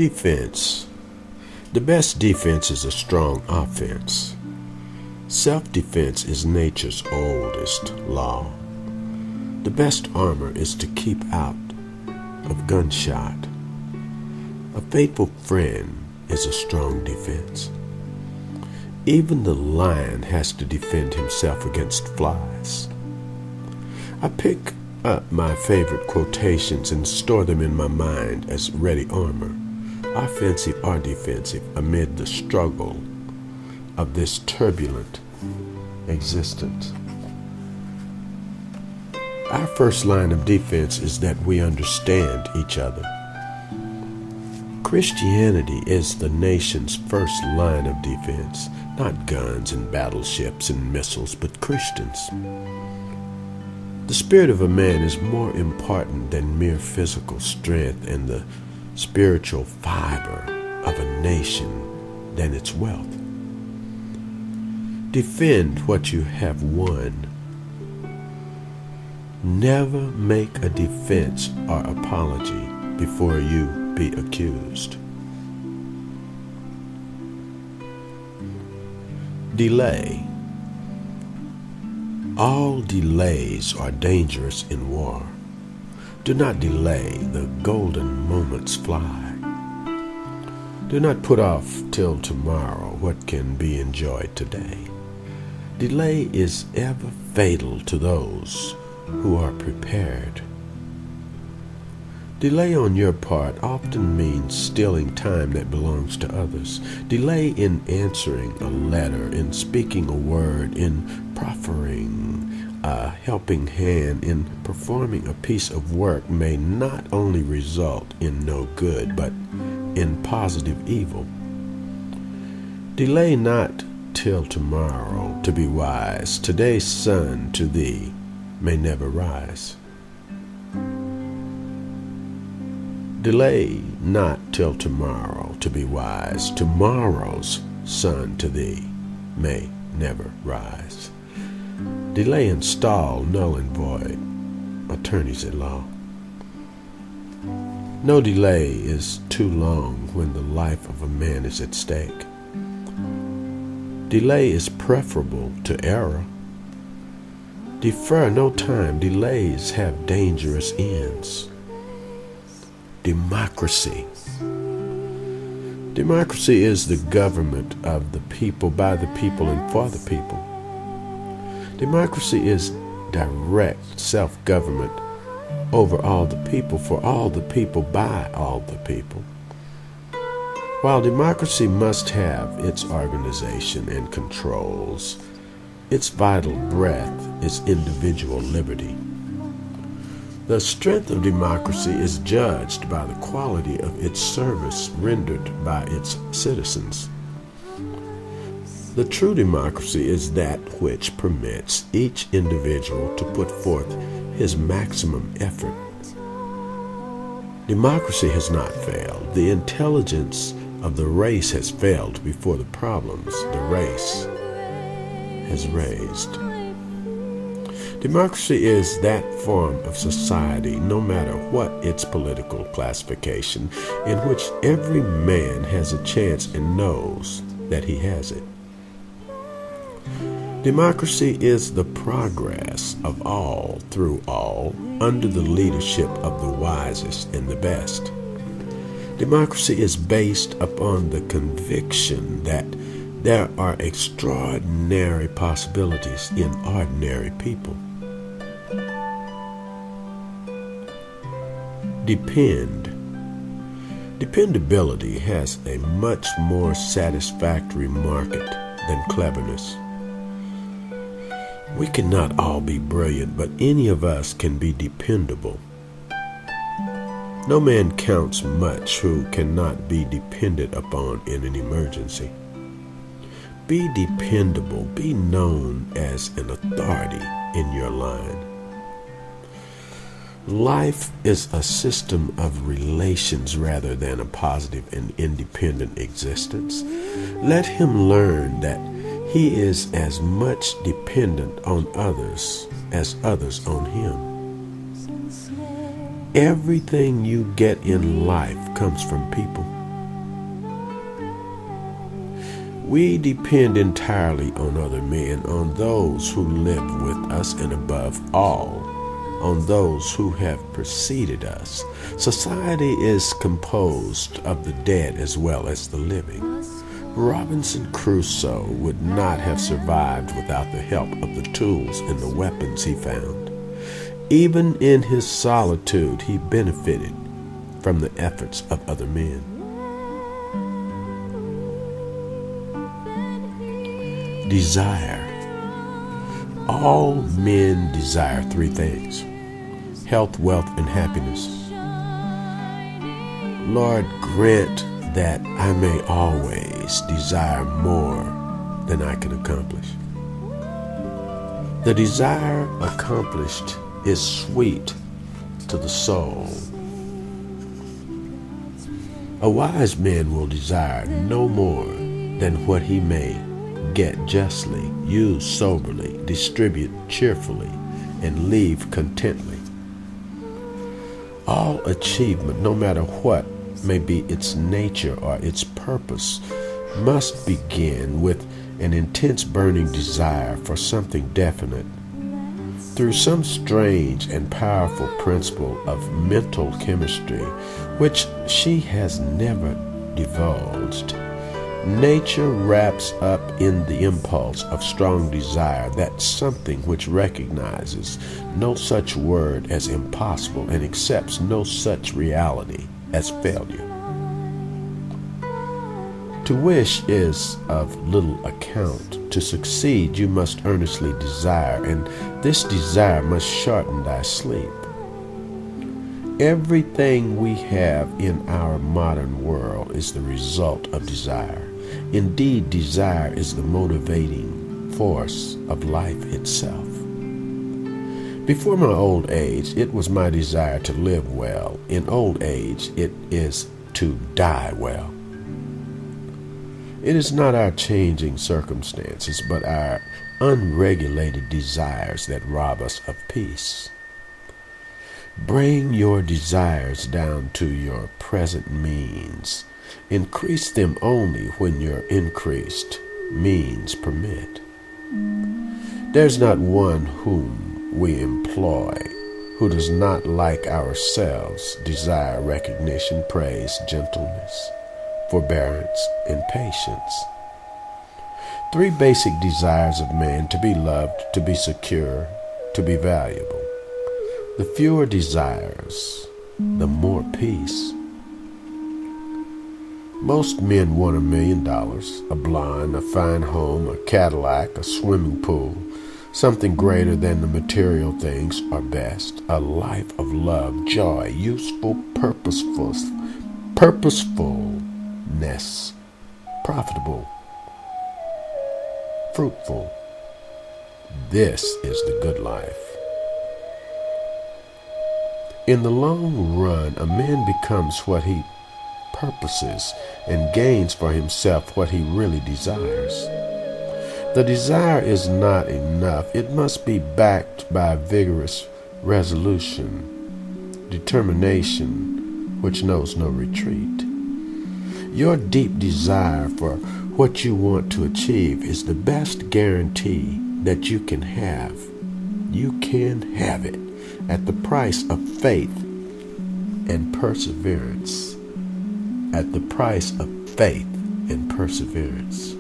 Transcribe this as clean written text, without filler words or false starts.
Defense. The best defense is a strong offense. Self-defense is nature's oldest law. The best armor is to keep out of gunshot. A faithful friend is a strong defense. Even the lion has to defend himself against flies. I pick up my favorite quotations and store them in my mind as ready armor, offensive or defensive, amid the struggle of this turbulent existence. Our first line of defense is that we understand each other. Christianity is the nation's first line of defense, not guns and battleships and missiles, but Christians. The spirit of a man is more important than mere physical strength, and the spiritual fiber of a nation than its wealth. Defend what you have won. Never make a defense or apology before you be accused. Delay. All delays are dangerous in war. Do not delay, the golden moments fly. Do not put off till tomorrow what can be enjoyed today. Delay is ever fatal to those who are prepared. Delay on your part often means stealing time that belongs to others. Delay in answering a letter, in speaking a word, in proffering a helping hand, in performing a piece of work may not only result in no good, but in positive evil. Delay not till tomorrow to be wise. Today's sun to thee may never rise. Delay not till tomorrow to be wise. Tomorrow's sun to thee may never rise. Delay and stall, null and void, attorneys at law. No delay is too long when the life of a man is at stake. Delay is preferable to error. Defer no time. Delays have dangerous ends. Democracy. Democracy is the government of the people, by the people, and for the people. Democracy is direct self-government over all the people, for all the people, by all the people. While democracy must have its organization and controls, its vital breath is individual liberty. The strength of democracy is judged by the quality of its service rendered by its citizens. The true democracy is that which permits each individual to put forth his maximum effort. Democracy has not failed. The intelligence of the race has failed before the problems the race has raised. Democracy is that form of society, no matter what its political classification, in which every man has a chance and knows that he has it. Democracy is the progress of all through all, under the leadership of the wisest and the best. Democracy is based upon the conviction that there are extraordinary possibilities in ordinary people. Dependability has a much more satisfactory market than cleverness. We cannot all be brilliant, but any of us can be dependable. No man counts much who cannot be depended upon in an emergency. Be dependable. Be known as an authority in your line. Life is a system of relations rather than a positive and independent existence. Let him learn that he is as much dependent on others as others on him. Everything you get in life comes from people. We depend entirely on other men, on those who live with us, and above all, on those who have preceded us. Society is composed of the dead as well as the living. Robinson Crusoe would not have survived without the help of the tools and the weapons he found. Even in his solitude, he benefited from the efforts of other men. Desire. All men desire three things: health, wealth, and happiness. Lord, grant that I may always desire more than I can accomplish. The desire accomplished is sweet to the soul. A wise man will desire no more than what he may get justly, use soberly, distribute cheerfully, and leave contently. All achievement, no matter what may be its nature or its purpose, must begin with an intense burning desire for something definite. Through some strange and powerful principle of mental chemistry, which she has never divulged, nature wraps up in the impulse of strong desire that something which recognizes no such word as impossible and accepts no such reality as failure. To wish is of little account. To succeed you must earnestly desire, and this desire must shorten thy sleep. Everything we have in our modern world is the result of desire. Indeed, desire is the motivating force of life itself. Before my old age, it was my desire to live well. In old age, it is to die well. It is not our changing circumstances, but our unregulated desires that rob us of peace. Bring your desires down to your present means. Increase them only when your increased means permit. There's not one whom we employ who does not, like ourselves, desire recognition, praise, gentleness, forbearance, and patience. Three basic desires of man: to be loved, to be secure, to be valuable. The fewer desires, the more peace. Most men want $1 million, a blonde, a fine home, a Cadillac, a swimming pool, something greater than the material things are best, a life of love, joy, useful, purposefulness, profitable, fruitful. This is the good life. In the long run, a man becomes what he purposes and gains for himself what he really desires. The desire is not enough. It must be backed by vigorous resolution, determination which knows no retreat. Your deep desire for what you want to achieve is the best guarantee that you can have. You can have it at the price of faith and perseverance. At the price of faith and perseverance.